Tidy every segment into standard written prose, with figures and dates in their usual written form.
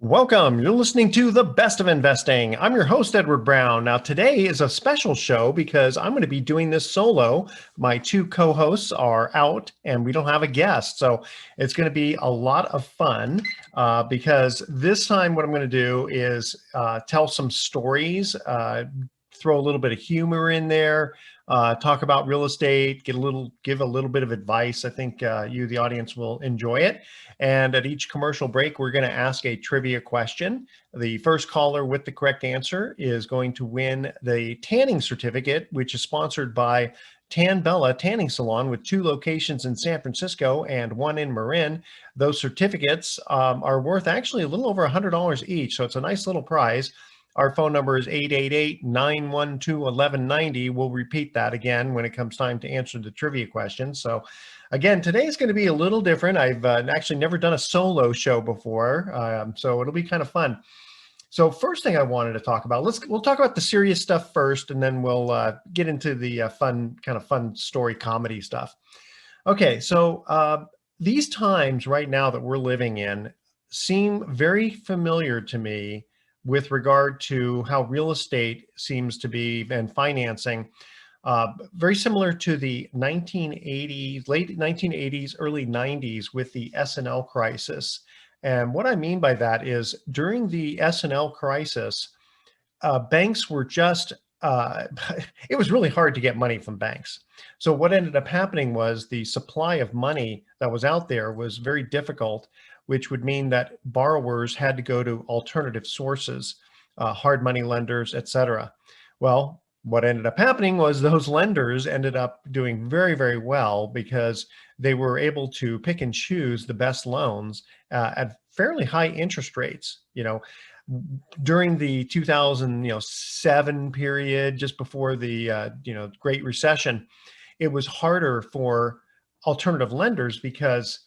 Welcome. You're listening to The Best of Investing. I'm your host, Edward Brown. Now, today is a special show because I'm going to be doing this solo. My two co-hosts are out and we don't have a guest. So it's going to be a lot of fun because this time what I'm going to do is tell some stories, throw a little bit of humor in there, talk about real estate, give a little bit of advice. I think you, the audience, will enjoy it. And at each commercial break, we're going to ask a trivia question. The first caller with the correct answer is going to win the tanning certificate, which is sponsored by Tan Bella Tanning Salon with 2 locations in San Francisco and 1 in Marin. Those certificates are worth actually a little over $100 each. So it's a nice little prize. Our phone number is 888-912-1190. We'll repeat that again when it comes time to answer the trivia question. So again, today is going to be a little different. I've actually never done a solo show before, so it'll be kind of fun. So first thing I wanted to talk about, we'll talk about the serious stuff first, and then we'll get into the fun story comedy stuff. Okay, so these times right now that we're living in seem very familiar to me with regard to how real estate seems to be and financing. Very similar to the 1980s, late 1980s, early 90s with the S&L crisis. And what I mean by that is during the S&L crisis, banks were just, it was really hard to get money from banks. So what ended up happening was the supply of money that was out there was very difficult, which would mean that borrowers had to go to alternative sources, hard money lenders, et cetera. Well, what ended up happening was those lenders ended up doing very, very well because they were able to pick and choose the best loans at fairly high interest rates. During the 2007 period, just before the Great Recession, it was harder for alternative lenders because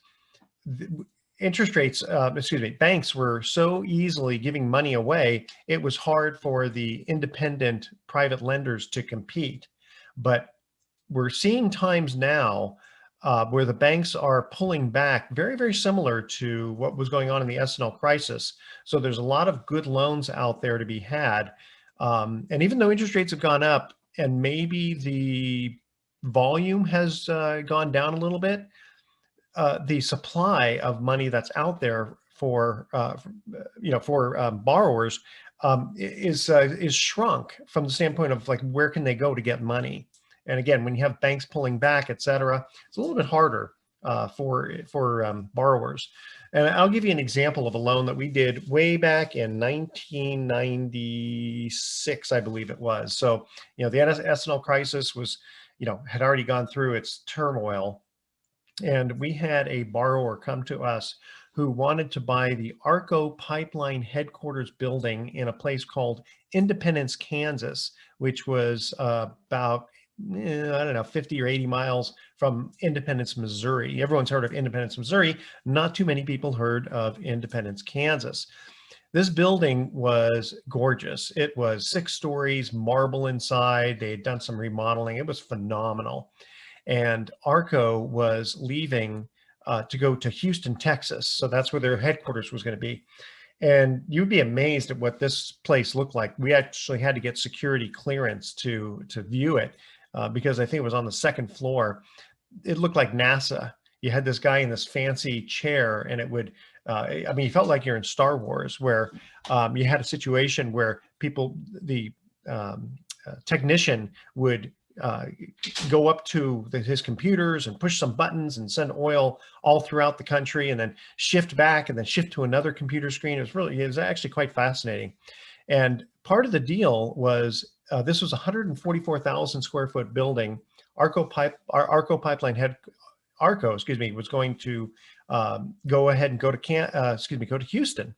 banks were so easily giving money away, it was hard for the independent private lenders to compete. But we're seeing times now where the banks are pulling back, very, very similar to what was going on in the S&L crisis. So there's a lot of good loans out there to be had. And even though interest rates have gone up and maybe the volume has gone down a little bit, the supply of money that's out there for borrowers is shrunk from the standpoint of like, where can they go to get money? And again, when you have banks pulling back, et cetera, it's a little bit harder for borrowers. And I'll give you an example of a loan that we did way back in 1996, I believe it was. So, the S&L crisis was, had already gone through its turmoil. And we had a borrower come to us who wanted to buy the ARCO Pipeline headquarters building in a place called Independence, Kansas, which was about 50 or 80 miles from Independence, Missouri. Everyone's heard of Independence, Missouri. Not too many people heard of Independence, Kansas. This building was gorgeous. It was 6 stories, marble inside. They had done some remodeling. It was phenomenal. And ARCO was leaving to go to Houston, Texas. So that's where their headquarters was going to be. And you'd be amazed at what this place looked like. We actually had to get security clearance to view it because I think it was on the 2nd floor. It looked like NASA. You had this guy in this fancy chair, and it would, you felt like you're in Star Wars, where you had a situation where the technician would go up to his computers and push some buttons and send oil all throughout the country, and then shift back and then shift to another computer screen. It was actually quite fascinating. And part of the deal was this was a 144,000 square foot building. ARCO Pipeline was going to go ahead and go to Houston.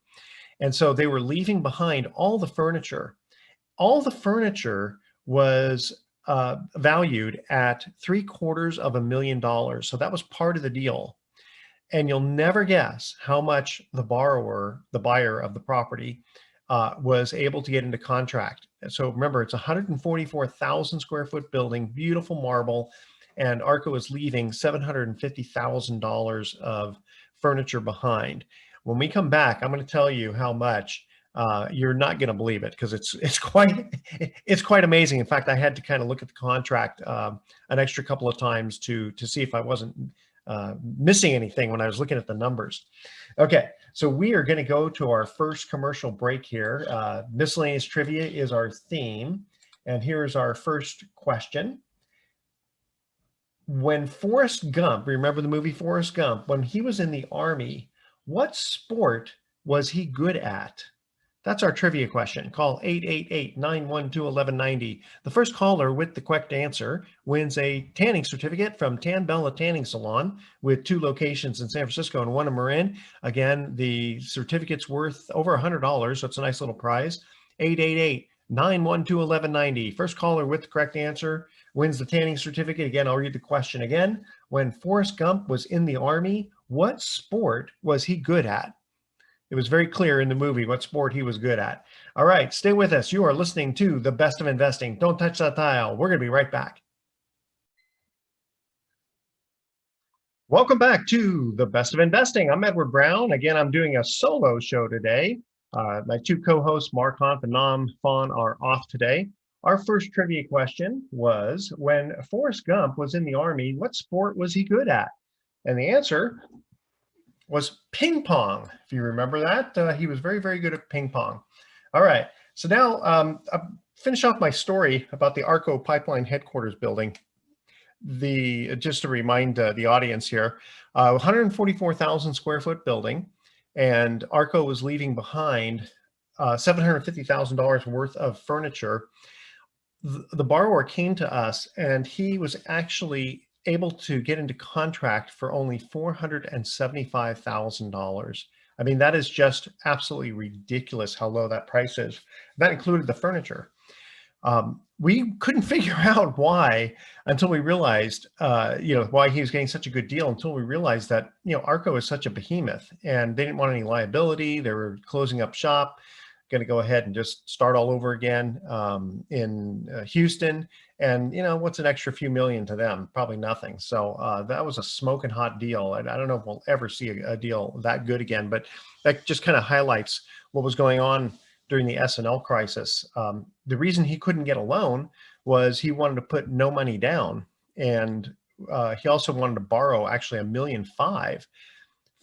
And so they were leaving behind all the furniture. All the furniture was valued at $750,000. So that was part of the deal. And you'll never guess how much the buyer of the property, was able to get into contract. So remember, it's a 144,000 square foot building, beautiful marble, and ARCO is leaving $750,000 of furniture behind. When we come back, I'm going to tell you how much. You're not going to believe it because it's quite amazing. In fact, I had to kind of look at the contract an extra couple of times to see if I wasn't missing anything when I was looking at the numbers. Okay, so we are going to go to our first commercial break here. Miscellaneous trivia is our theme, and here's our first question. When Forrest Gump, remember the movie Forrest Gump, when he was in the Army, what sport was he good at? That's our trivia question. Call 888-912-1190. The first caller with the correct answer wins a tanning certificate from Tan Bella Tanning Salon with 2 locations in San Francisco and 1 in Marin. Again, the certificate's worth over $100, so it's a nice little prize. 888-912-1190. First caller with the correct answer wins the tanning certificate. Again, I'll read the question again. When Forrest Gump was in the Army, what sport was he good at? It was very clear in the movie what sport he was good at. All right, stay with us. You are listening to The Best of Investing. Don't touch that dial. We're going to be right back. Welcome back to The Best of Investing. I'm Edward Brown. Again, I'm doing a solo show today. My 2 co-hosts, Mark Hanf and Nam Phan, are off today. Our first trivia question was, when Forrest Gump was in the Army, what sport was he good at? And the answer was ping pong. If you remember that, he was very, very good at ping pong. All right, so now I'll finish off my story about the ARCO Pipeline Headquarters building. Just to remind the audience here, 144,000 square foot building, and ARCO was leaving behind $750,000 worth of furniture. The borrower came to us, and he was actually able to get into contract for only $475,000. I mean, that is just absolutely ridiculous how low that price is. That included the furniture. We couldn't figure out why until we realized, why he was getting such a good deal, until we realized that, ARCO is such a behemoth and they didn't want any liability. They were closing up shop, going to go ahead and just start all over again in Houston. And, what's an extra few million to them? Probably nothing. So that was a smoking hot deal. And I don't know if we'll ever see a deal that good again, but that just kind of highlights what was going on during the S&L crisis. The reason he couldn't get a loan was he wanted to put no money down. And he also wanted to borrow actually $1.5 million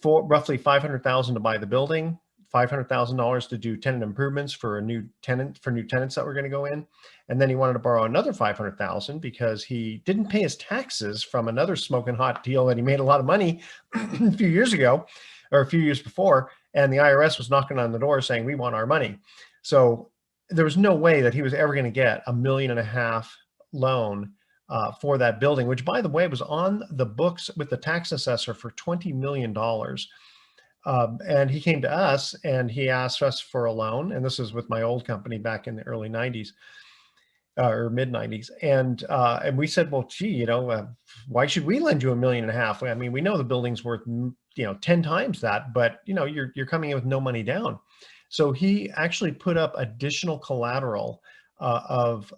for roughly $500,000 to buy the building, $500,000 to do tenant improvements for new tenants that were going to go in. And then he wanted to borrow another $500,000 because he didn't pay his taxes from another smoking hot deal that he made a lot of money a few years ago, or a few years before. And the IRS was knocking on the door saying, we want our money. So there was no way that he was ever going to get $1.5 million loan for that building, which, by the way, was on the books with the tax assessor for $20 million. And he came to us and he asked us for a loan. And this is with my old company back in the early 90s or mid 90s. And we said, well, gee, why should we lend you $1.5 million? I mean, we know the building's worth, 10 times that, but you're coming in with no money down. So he actually put up additional collateral of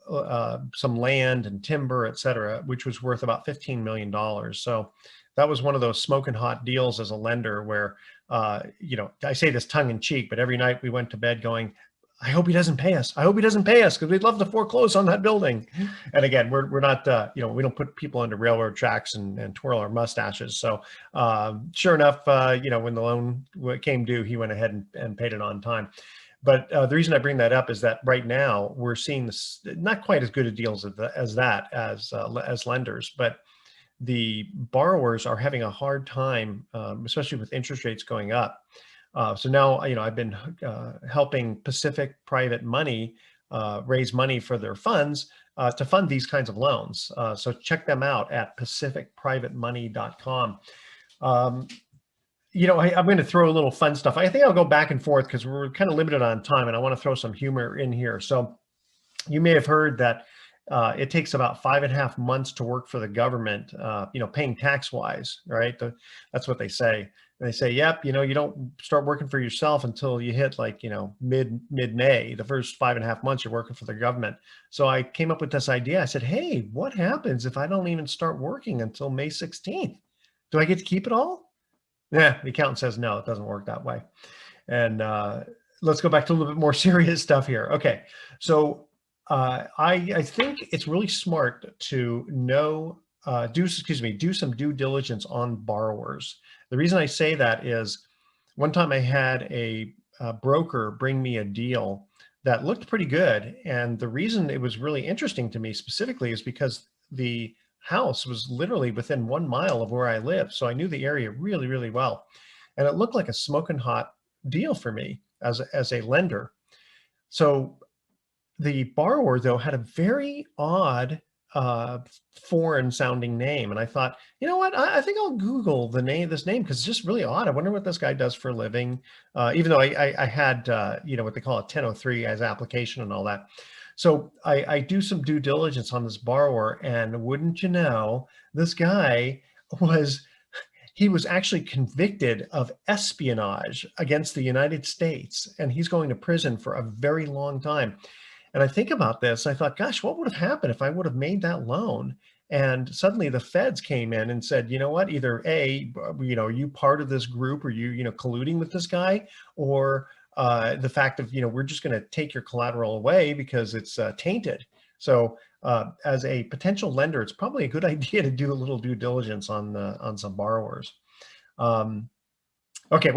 some land and timber, et cetera, which was worth about $15 million. So that was one of those smoking hot deals as a lender where, I say this tongue in cheek, but every night we went to bed going, I hope he doesn't pay us. I hope he doesn't pay us because we'd love to foreclose on that building. And again, we're not, we don't put people under railroad tracks and twirl our mustaches. So sure enough, when the loan came due, he went ahead and paid it on time. But the reason I bring that up is that right now we're seeing this, not quite as good a deals as lenders, but the borrowers are having a hard time, especially with interest rates going up. So now, I've been helping Pacific Private Money raise money for their funds to fund these kinds of loans. So check them out at pacificprivatemoney.com. I'm going to throw a little fun stuff. I think I'll go back and forth because we're kind of limited on time, and I want to throw some humor in here. So you may have heard that it takes about 5.5 months to work for the government, paying tax wise, right? That's what they say. And they say, yep, you don't start working for yourself until you hit mid-May. The first 5.5 months you're working for the government. So I came up with this idea. I said, hey, what happens if I don't even start working until May 16th? Do I get to keep it all? Yeah, the accountant says no, it doesn't work that way. And let's go back to a little bit more serious stuff here. Okay, so I think it's really smart to know do some due diligence on borrowers. The reason I say that is one time I had a broker bring me a deal that looked pretty good, and the reason it was really interesting to me specifically is because the house was literally within 1 mile of where I live, so I knew the area really, really well, and it looked like a smoking hot deal for me as a lender. So the borrower, though, had a very odd, uh, foreign sounding name. And I thought, you know what? I think I'll Google this name because it's just really odd. I wonder what this guy does for a living. Even though I had, what they call a 1003 as application and all that. So I do some due diligence on this borrower. And wouldn't you know, this guy was he was actually convicted of espionage against the United States, and he's going to prison for a very long time. And I think about this, I thought, gosh, what would have happened if I would have made that loan? And suddenly the feds came in and said, you know what, either A, are you part of this group? Or colluding with this guy? Or the fact of, we're just going to take your collateral away because it's tainted. So as a potential lender, it's probably a good idea to do a little due diligence on some borrowers. Okay,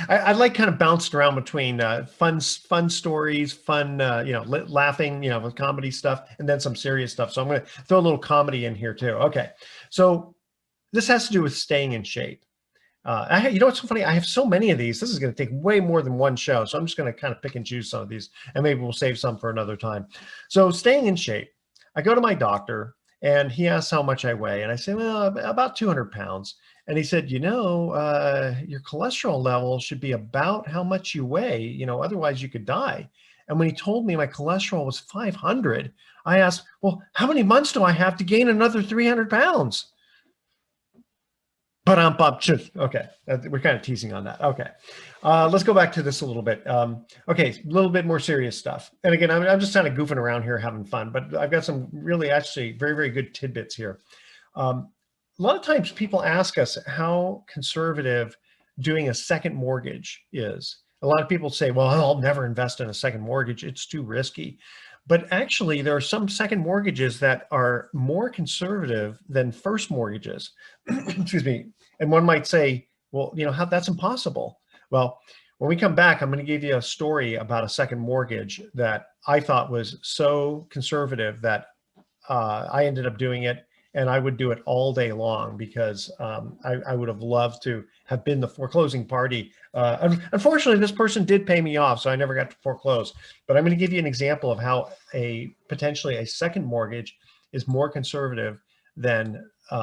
I like kind of bounced around between fun stories, fun, laughing, with comedy stuff, and then some serious stuff. So I'm going to throw a little comedy in here too. Okay, so this has to do with staying in shape. What's so funny? I have so many of these. This is going to take way more than one show. So I'm just going to kind of pick and choose some of these, and maybe we'll save some for another time. So staying in shape. I go to my doctor and he asks how much I weigh. And I say, well, about 200 pounds. And he said, your cholesterol level should be about how much you weigh, otherwise you could die. And when he told me my cholesterol was 500, I asked, well, how many months do I have to gain another 300 pounds? But I'm up. Okay, we're kind of teasing on that. Okay, let's go back to this a little bit. Okay, a little bit more serious stuff. And again, I'm just kind of goofing around here, having fun. But I've got some really, actually, very, very good tidbits here. A lot of times, people ask us how conservative doing a second mortgage is. A lot of people say, "Well, I'll never invest in a second mortgage; it's too risky." But actually, there are some second mortgages that are more conservative than first mortgages. Excuse me. And one might say, well, how that's impossible. Well, when we come back, I'm going to give you a story about a second mortgage that I thought was so conservative that I ended up doing it, and I would do it all day long because I would have loved to have been the foreclosing party. Unfortunately, this person did pay me off, so I never got to foreclose. But I'm going to give you an example of how potentially a second mortgage is more conservative than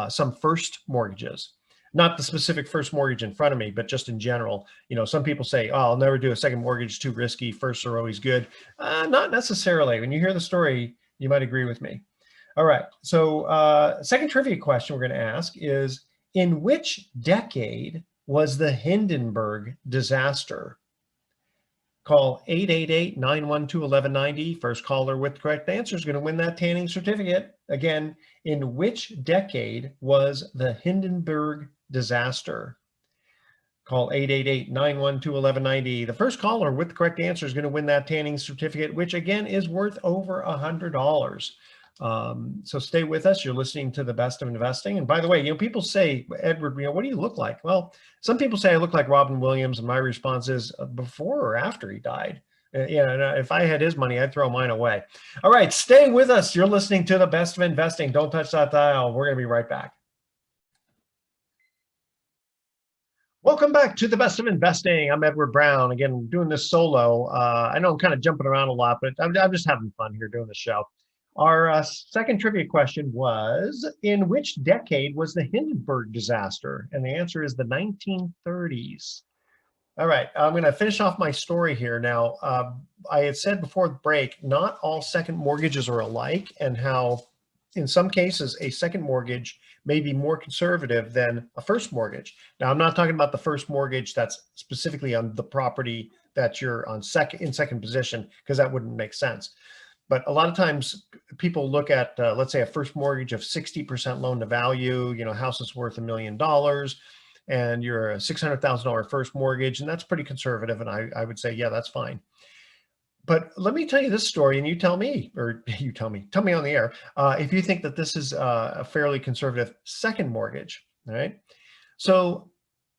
some first mortgages. Not the specific first mortgage in front of me, but just in general. Some people say, oh, I'll never do a second mortgage, too risky. Firsts are always good. Not necessarily. When you hear the story, you might agree with me. All right. So second trivia question we're going to ask is, in which decade was the Hindenburg disaster? Call 888-912-1190. First caller with the correct answer is going to win that tanning certificate. Again, in which decade was the Hindenburg disaster? Call 888-912-1190. The first caller with the correct answer is going to win that tanning certificate, which again is worth over $100. So stay with us. You're listening to the Best of Investing. And by the way, people say, Edward, what do you look like? Well, some people say I look like Robin Williams, and my response is before or after he died. If I had his money, I'd throw mine away. All right, stay with us. You're listening to the Best of Investing. Don't touch that dial. We're going to be right back. Welcome back to the Best of Investing. I'm Edward Brown. Again, doing this solo. I know I'm kind of jumping around a lot, but I'm just having fun here doing the show. Our second trivia question was, in which decade was the Hindenburg disaster? And the answer is the 1930s. All right, I'm going to finish off my story here. Now, I had said before the break, not all second mortgages are alike, and how in some cases, a second mortgage may be more conservative than a first mortgage. Now, I'm not talking about the first mortgage that's specifically on the property that you're on in second position, because that wouldn't make sense. But a lot of times people look at, let's say, a first mortgage of 60% loan to value, house is worth $1 million. and you're a $600,000 first mortgage, and that's pretty conservative. And I would say, yeah, that's fine. But let me tell you this story, and you tell me, or tell me on the air, if you think that this is a fairly conservative second mortgage. All right. So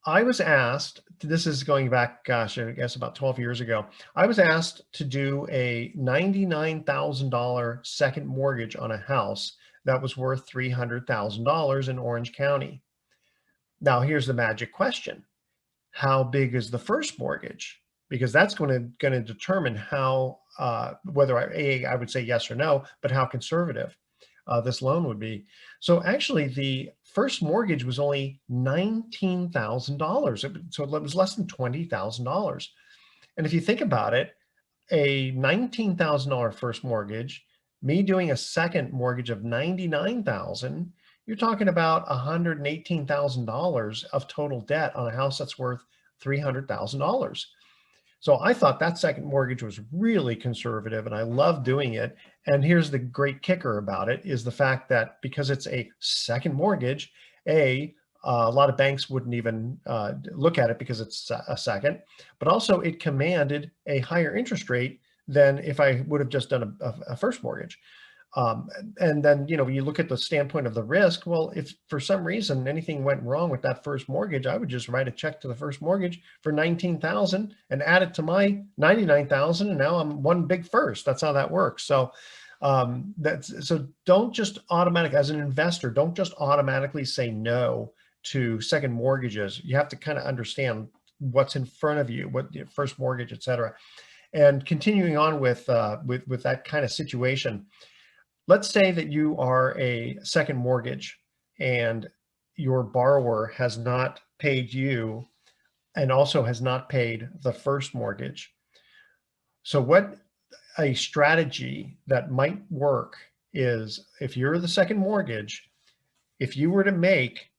I was asked, this is going back, gosh, I guess about 12 years ago. I was asked to do a $99,000 second mortgage on a house that was worth $300,000 in Orange County. Now, here's the magic question. How big is the first mortgage? Because that's going to determine how, whether I would say yes or no, but how conservative this loan would be. So actually the first mortgage was only $19,000. So it was less than $20,000. And if you think about it, a $19,000 first mortgage, me doing a second mortgage of $99,000, you're talking about $118,000 of total debt on a house that's worth $300,000. So I thought that second mortgage was really conservative, and I love doing it. And here's the great kicker about it is the fact that because it's a second mortgage, a lot of banks wouldn't even look at it because it's a second, but also it commanded a higher interest rate than if I would have just done a first mortgage. And then, when you look at the standpoint of the risk, well, if for some reason anything went wrong with that first mortgage, I would just write a check to the first mortgage for $19,000 and add it to my $99,000. And now I'm one big first. That's how that works. So so don't just as an investor, don't just automatically say no to second mortgages. You have to kind of understand what's in front of you, what the first mortgage, et cetera. And continuing on with that kind of situation, let's say that you are a second mortgage and your borrower has not paid you and also has not paid the first mortgage. So what a strategy that might work is, if you're the second mortgage, if you were to make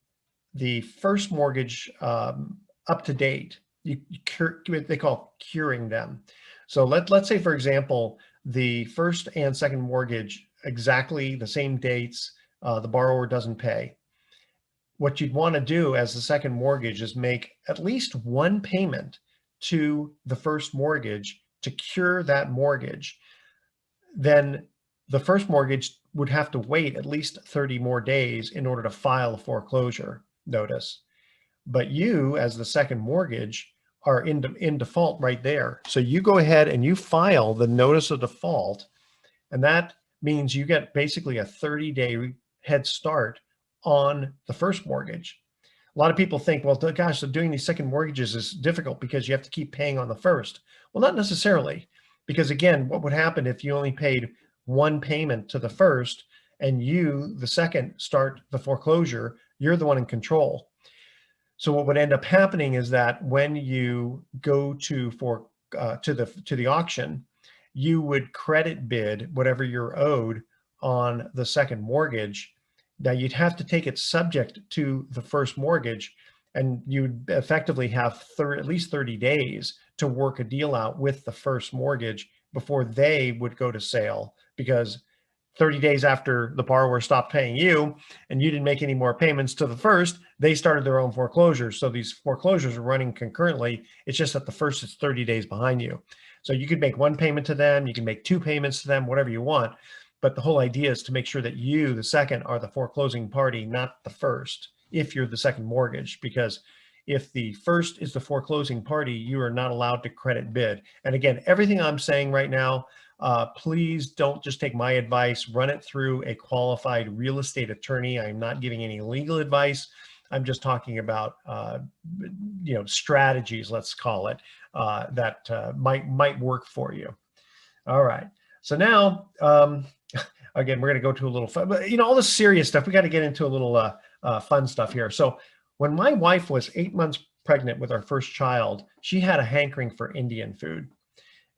the first mortgage up to date, they call curing them. So let's say, for example, the first and second mortgage, exactly the same dates, the borrower doesn't pay. What you'd want to do as the second mortgage is make at least one payment to the first mortgage to cure that mortgage. Then the first mortgage would have to wait at least 30 more days in order to file a foreclosure notice. But you, as the second mortgage, are in default right there. So you go ahead and you file the notice of default, and that means you get basically a 30-day head start on the first mortgage. A lot of people think, well, gosh, so doing these second mortgages is difficult because you have to keep paying on the first. Well, not necessarily, because again, what would happen if you only paid one payment to the first and you, the second, start the foreclosure? You're the one in control. So what would end up happening is that when you go to the auction, you would credit bid whatever you're owed on the second mortgage. Now you'd have to take it subject to the first mortgage, and you'd effectively have at least 30 days to work a deal out with the first mortgage before they would go to sale, because 30 days after the borrower stopped paying you and you didn't make any more payments to the first, they started their own foreclosures. So these foreclosures are running concurrently. It's just that the first is 30 days behind you. So you could make one payment to them, you can make two payments to them, whatever you want. But the whole idea is to make sure that you, the second, are the foreclosing party, not the first, if you're the second mortgage. Because if the first is the foreclosing party, you are not allowed to credit bid. And again, everything I'm saying right now, please don't just take my advice. Run it through a qualified real estate attorney. I'm not giving any legal advice. I'm just talking about strategies, let's call it, that might work for you. All right. So now, again, we're going to go to a little fun, but all this serious stuff, we got to get into a little fun stuff here. So when my wife was 8 months pregnant with our first child, she had a hankering for Indian food,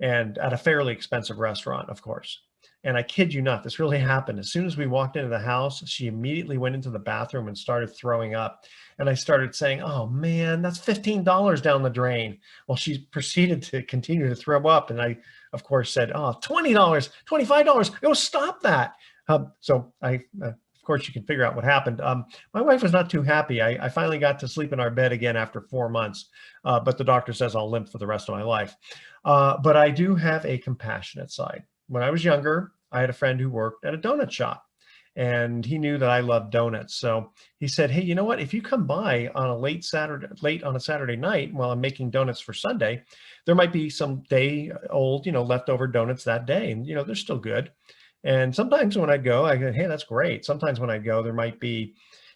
and at a fairly expensive restaurant, of course. And I kid you not, this really happened. As soon as we walked into the house, she immediately went into the bathroom and started throwing up. And I started saying, oh man, that's $15 down the drain. Well, she proceeded to continue to throw up. And I, of course, said, oh, $20, $25, stop that. So I, of course, you can figure out what happened. My wife was not too happy. I finally got to sleep in our bed again after 4 months, but the doctor says I'll limp for the rest of my life. But I do have a compassionate side. When I was younger, I had a friend who worked at a donut shop, and he knew that I loved donuts. So he said, "Hey, you know what? If you come by on a late on a Saturday night while I'm making donuts for Sunday, there might be some day old, leftover donuts that day, and they're still good." And sometimes when I go, I go, "Hey, that's great." Sometimes when I go, there might be,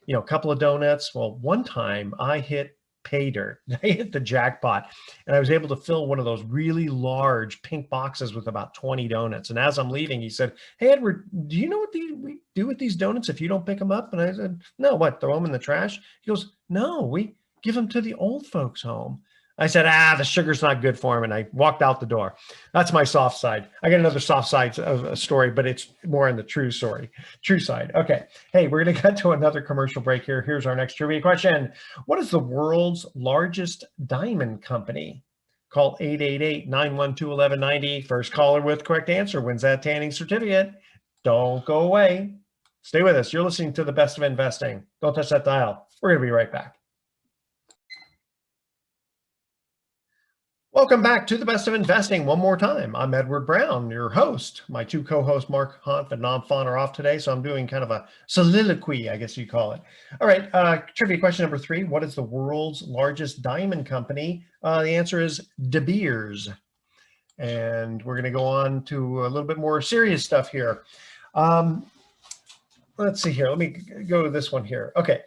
a couple of donuts. Well, one time I hit pay dirt. I hit the jackpot, and I was able to fill one of those really large pink boxes with about 20 donuts. And as I'm leaving, he said, "Hey, Edward, do you know what we do with these donuts if you don't pick them up?" And I said, "No, what, throw them in the trash?" He goes, "No, we give them to the old folks home." I said, the sugar's not good for him. And I walked out the door. That's my soft side. I got another soft side of a story, but it's more on the true side. Okay. Hey, we're going to get to another commercial break here. Here's our next trivia question. What is the world's largest diamond company? Call 888-912-1190. First caller with correct answer wins that tanning certificate. Don't go away. Stay with us. You're listening to The Best of Investing. Don't touch that dial. We're going to be right back. Welcome back to The Best of Investing one more time. I'm Edward Brown, your host. My two co-hosts, Mark Hunt and Nam Phan, are off today, so I'm doing kind of a soliloquy, I guess you call it. All right, trivia question number 3. What is the world's largest diamond company? The answer is De Beers. And we're going to go on to a little bit more serious stuff here. Let's see here. Let me go to this one here. Okay.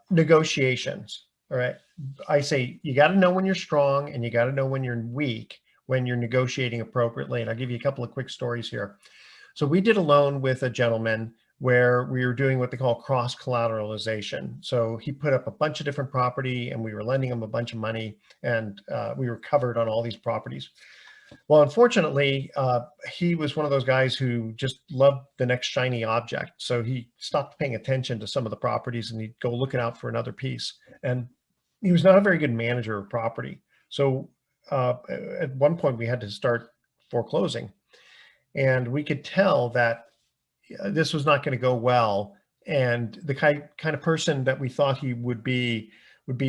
Negotiations. All right. I say you got to know when you're strong and you got to know when you're weak when you're negotiating appropriately. And I'll give you a couple of quick stories here. So we did a loan with a gentleman where we were doing what they call cross collateralization. So he put up a bunch of different property and we were lending him a bunch of money, and we were covered on all these properties. Well, unfortunately, he was one of those guys who just loved the next shiny object. So he stopped paying attention to some of the properties and he'd go looking out for another piece. And he was not a very good manager of property. So at one point we had to start foreclosing, and we could tell that this was not going to go well. And the kind of person that we thought he would be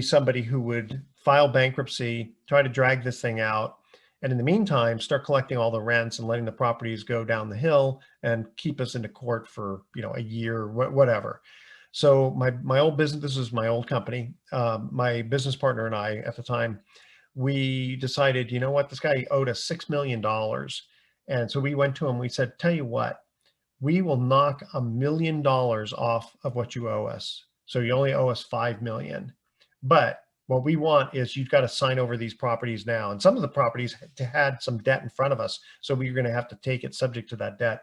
somebody who would file bankruptcy, try to drag this thing out, and in the meantime, start collecting all the rents and letting the properties go down the hill and keep us into court for, a year, whatever. So my old business, this is my old company, my business partner and I at the time, we decided, you know what, this guy owed us $6 million. And so we went to him, we said, "Tell you what, we will knock $1 million off of what you owe us. So you only owe us 5 million. But what we want is you've got to sign over these properties now." And some of the properties had some debt in front of us, so we were going to have to take it subject to that debt.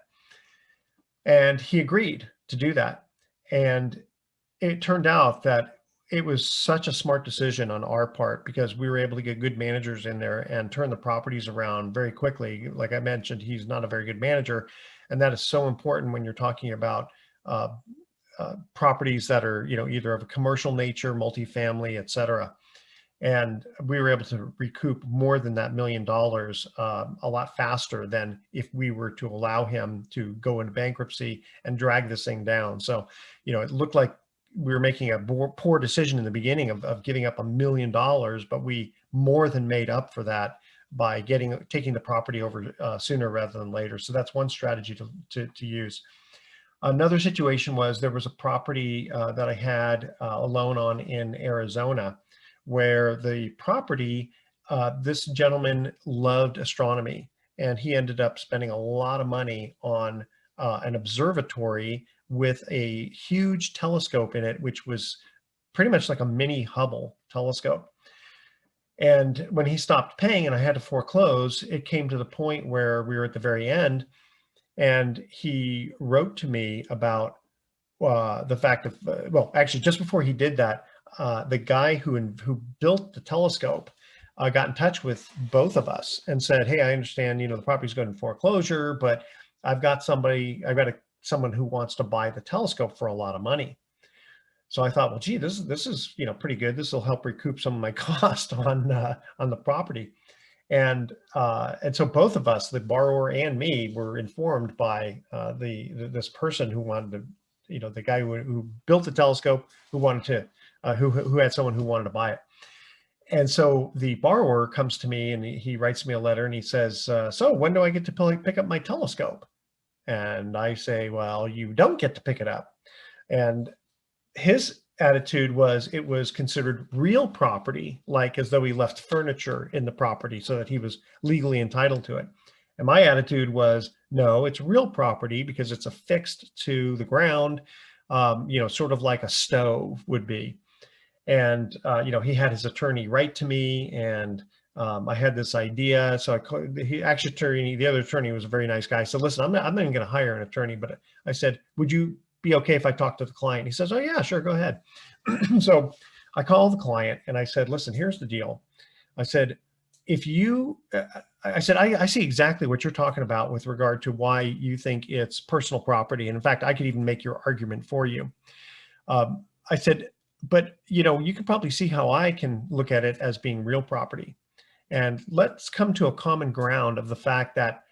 And he agreed to do that. And it turned out that it was such a smart decision on our part, because we were able to get good managers in there and turn the properties around very quickly. Like I mentioned, he's not a very good manager. And that is so important when you're talking about properties that are, either of a commercial nature, multifamily, et cetera. And we were able to recoup more than that $1 million a lot faster than if we were to allow him to go into bankruptcy and drag this thing down. So, it looked like we were making a poor decision in the beginning of giving up $1 million, but we more than made up for that by taking the property over sooner rather than later. So that's one strategy to use. Another situation was there was a property that I had a loan on in Arizona, where the property, this gentleman loved astronomy, and he ended up spending a lot of money on an observatory with a huge telescope in it, which was pretty much like a mini Hubble telescope. And when he stopped paying and I had to foreclose, it came to the point where we were at the very end, and he wrote to me about the fact of, well, actually, just before he did that, the guy who built the telescope got in touch with both of us and said, "Hey, I understand, the property's going to foreclosure, but I've got someone who wants to buy the telescope for a lot of money." So I thought, well, gee, this is pretty good. This will help recoup some of my cost on the property. And so both of us, the borrower and me, were informed by this person who wanted to, the guy who built the telescope, who wanted to, who had someone who wanted to buy it. And so the borrower comes to me and he writes me a letter and he says, so when do I get to pick up my telescope? And I say, well, you don't get to pick it up. And his attitude was it was considered real property, like as though he left furniture in the property so that he was legally entitled to it. And my attitude was, no, it's real property because it's affixed to the ground, sort of like a stove would be. And, he had his attorney write to me, and I had this idea. So the other attorney was a very nice guy. So listen, I'm not even going to hire an attorney, but I said, would you be okay if I talk to the client? He says, oh yeah, sure, go ahead. So I called the client and I said, listen, here's the deal. I said, I see exactly what you're talking about with regard to why you think it's personal property. And in fact, I could even make your argument for you. I said, but you can probably see how I can look at it as being real property. And let's come to a common ground of the fact that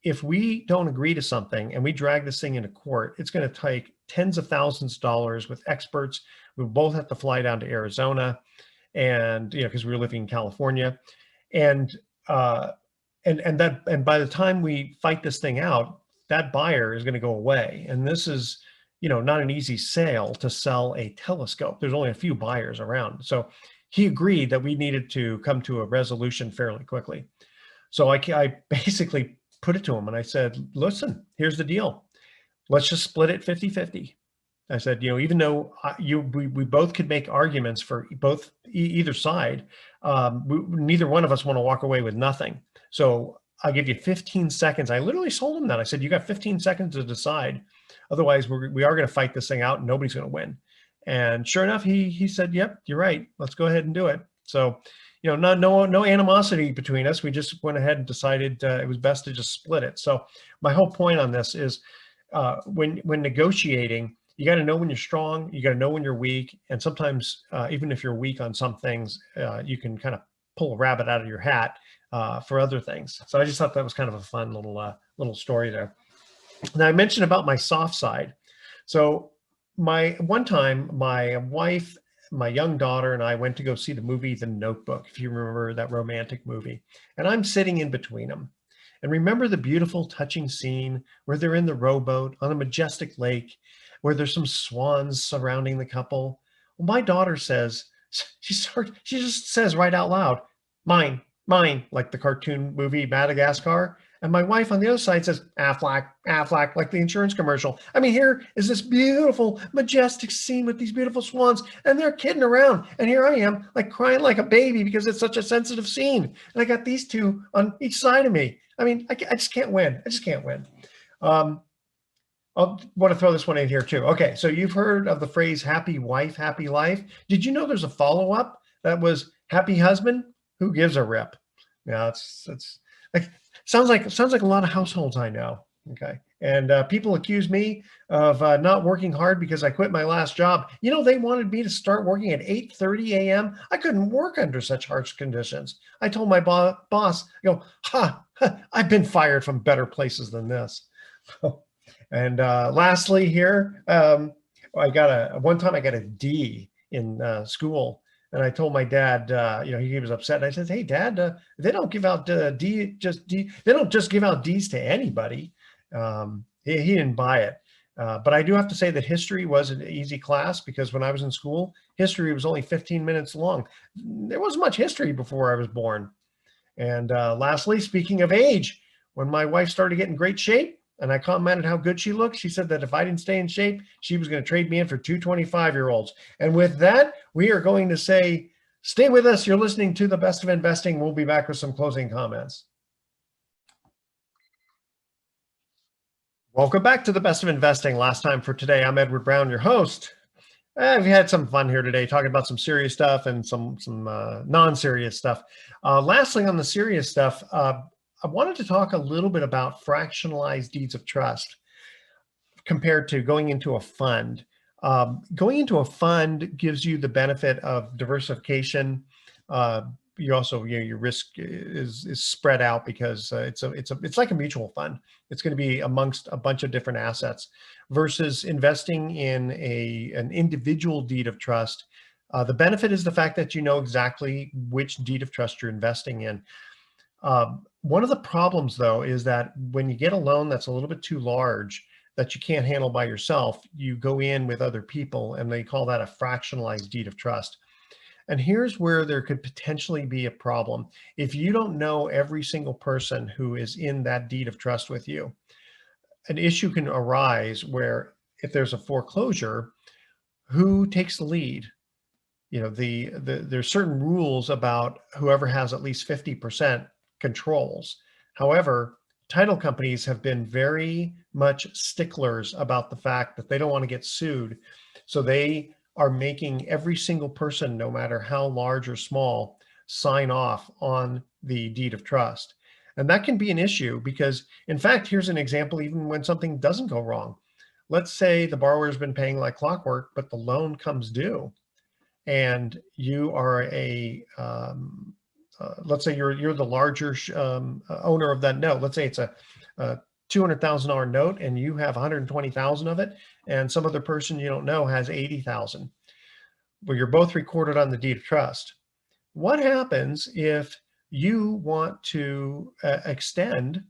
if we don't agree to something and we drag this thing into court, it's going to take tens of thousands of dollars with experts. We both have to fly down to Arizona, and because we were living in California, and by the time we fight this thing out, that buyer is going to go away. And this is, not an easy sale to sell a telescope. There's only a few buyers around. So he agreed that we needed to come to a resolution fairly quickly. So I basically put it to him and I said, listen, here's the deal. Let's just split it 50-50. I said, even though we both could make arguments for either side, neither one of us want to walk away with nothing. So I'll give you 15 seconds. I literally told him that. I said, you got 15 seconds to decide. Otherwise, we are going to fight this thing out and nobody's going to win. And sure enough, he said, yep, you're right. Let's go ahead and do it. So, no animosity between us. We just went ahead and decided it was best to just split it. So my whole point on this is when negotiating, you got to know when you're strong, you got to know when you're weak. And sometimes even if you're weak on some things, you can kind of pull a rabbit out of your hat for other things. So I just thought that was kind of a fun little story there. Now I mentioned about my soft side. So one time my wife, my young daughter, and I went to go see the movie The Notebook, if you remember that romantic movie. And I'm sitting in between them. And remember the beautiful, touching scene where they're in the rowboat on a majestic lake, where there's some swans surrounding the couple. Well, my daughter says, she just says right out loud, mine, like the cartoon movie Madagascar. And my wife on the other side says, Aflac, Aflac, like the insurance commercial. I mean, here is this beautiful, majestic scene with these beautiful swans, and they're kidding around. And here I am, like crying like a baby because it's such a sensitive scene. And I got these two on each side of me. I mean, I just can't win. I just can't win. I want to throw this one in here too. Okay, so you've heard of the phrase happy wife, happy life. Did you know there's a follow-up that was happy husband? Who gives a rip? Yeah, it's like sounds like a lot of households I know. Okay, and people accuse me of not working hard because I quit my last job. They wanted me to start working at 8:30 a.m. I couldn't work under such harsh conditions. I told my boss, I've been fired from better places than this. And lastly here, one time I got a D in school. And I told my dad, he was upset. And I said, hey, Dad, they don't give out they don't just give out D's to anybody. He didn't buy it. But I do have to say that history was an easy class because when I was in school, history was only 15 minutes long. There wasn't much history before I was born. And lastly, speaking of age, when my wife started getting great shape, and I commented how good she looked, she said that if I didn't stay in shape, she was going to trade me in for two 25-year-olds. And with that, we are going to say, stay with us. You're listening to The Best of Investing. We'll be back with some closing comments. Welcome back to The Best of Investing. Last time for today, I'm Edward Brown, your host. We've had some fun here today, talking about some serious stuff and some non-serious stuff. Lastly, on the serious stuff, I wanted to talk a little bit about fractionalized deeds of trust compared to going into a fund. Going into a fund gives you the benefit of diversification. you also, your risk is spread out because it's like a mutual fund. It's going to be amongst a bunch of different assets versus investing in an individual deed of trust. The benefit is the fact that you know exactly which deed of trust you're investing in. One of the problems, though, is that when you get a loan that's a little bit too large that you can't handle by yourself, you go in with other people, and they call that a fractionalized deed of trust. And here's where there could potentially be a problem. If you don't know every single person who is in that deed of trust with you, an issue can arise where if there's a foreclosure, who takes the lead? There's certain rules about whoever has at least 50% controls. However, title companies have been very much sticklers about the fact that they don't want to get sued. So they are making every single person, no matter how large or small, sign off on the deed of trust. And that can be an issue because, in fact, here's an example, even when something doesn't go wrong. Let's say the borrower's been paying like clockwork, but the loan comes due and you are let's say you're the larger owner of that note. Let's say it's a $200,000 note and you have 120,000 of it, and some other person you don't know has 80,000. Well, you're both recorded on the deed of trust. What happens if you want to extend,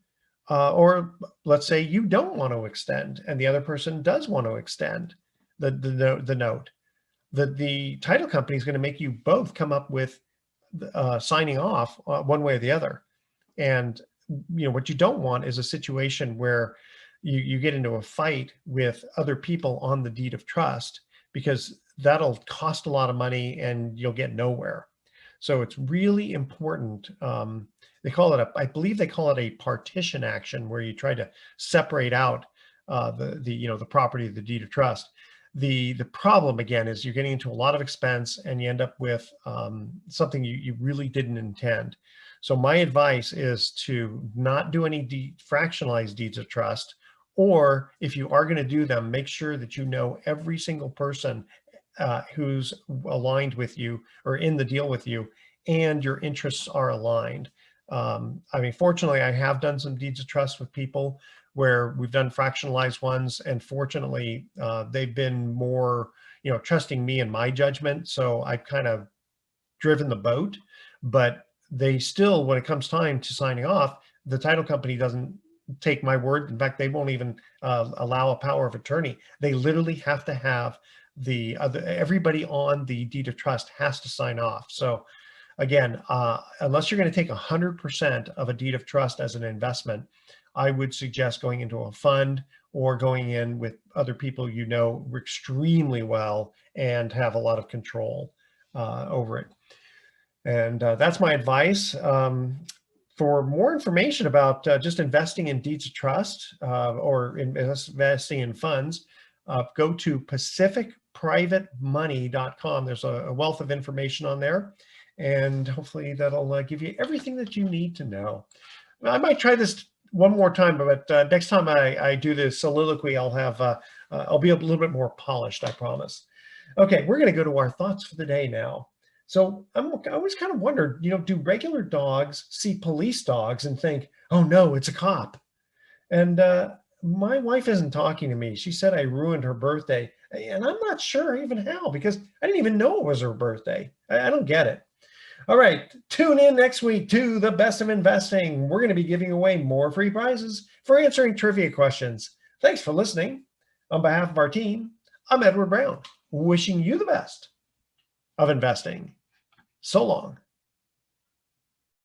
or let's say you don't want to extend, and the other person does want to extend the note? The title company is going to make you both come up with signing off one way or the other. And what you don't want is a situation where you get into a fight with other people on the deed of trust, because that'll cost a lot of money and you'll get nowhere. So it's really important. I believe they call it a partition action, where you try to separate out the property of the deed of trust. The problem, again, is you're getting into a lot of expense and you end up with something you really didn't intend. So my advice is to not do any fractionalized deeds of trust, or if you are going to do them, make sure that you know every single person who's aligned with you or in the deal with you, and your interests are aligned. Fortunately, I have done some deeds of trust with people where we've done fractionalized ones, and fortunately, they've been more, trusting me and my judgment. So I've kind of driven the boat, but they still, when it comes time to signing off, the title company doesn't take my word. In fact, they won't even allow a power of attorney. They literally have to have everybody on the deed of trust has to sign off. So again, unless you're going to take 100% of a deed of trust as an investment, I would suggest going into a fund or going in with other people you know extremely well and have a lot of control over it. And that's my advice. For more information about just investing in deeds of trust or investing in funds, go to pacificprivatemoney.com. There's a wealth of information on there, and hopefully that'll give you everything that you need to know. I might try this one more time, but next time I do this soliloquy, I'll be a little bit more polished, I promise. Okay, we're going to go to our thoughts for the day now. So I always kind of wondered, do regular dogs see police dogs and think, oh no, it's a cop? And my wife isn't talking to me. She said I ruined her birthday, and I'm not sure even how, because I didn't even know it was her birthday. I don't get it. All right, tune in next week to The Best of Investing. We're going to be giving away more free prizes for answering trivia questions. Thanks for listening. On behalf of our team, I'm Edward Brown, wishing you the best of investing. So long.